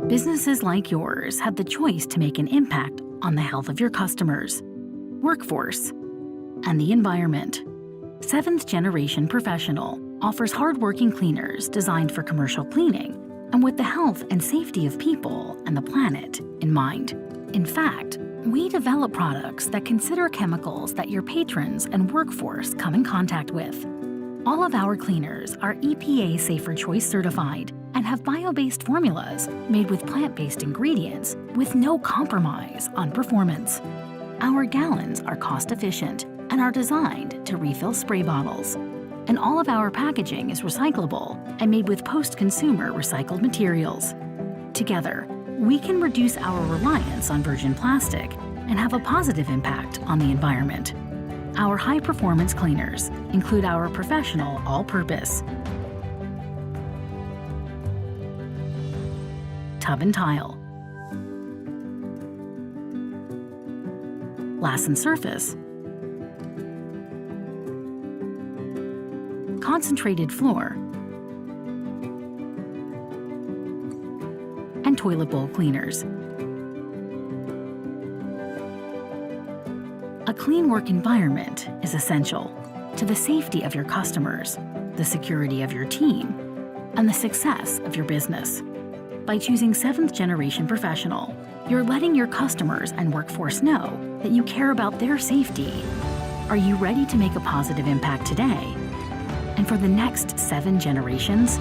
Businesses like yours have the choice to make an impact on the health of your customers, workforce, and the environment. Seventh Generation Professional offers hardworking cleaners designed for commercial cleaning and with the health and safety of people and the planet in mind. In fact, we develop products that consider chemicals that your patrons and workforce come in contact with. All of our cleaners are EPA Safer Choice certified and have bio-based formulas made with plant-based ingredients with no compromise on performance. Our gallons are cost-efficient and are designed to refill spray bottles. And all of our packaging is recyclable and made with post-consumer recycled materials. Together, we can reduce our reliance on virgin plastic and have a positive impact on the environment. Our high-performance cleaners include our professional all-purpose tub and tile, glass and surface, concentrated floor, and toilet bowl cleaners. A clean work environment is essential to the safety of your customers, the security of your team, and the success of your business. By choosing Seventh Generation Professional, you're letting your customers and workforce know that you care about their safety. Are you ready to make a positive impact today and for the next 7 generations?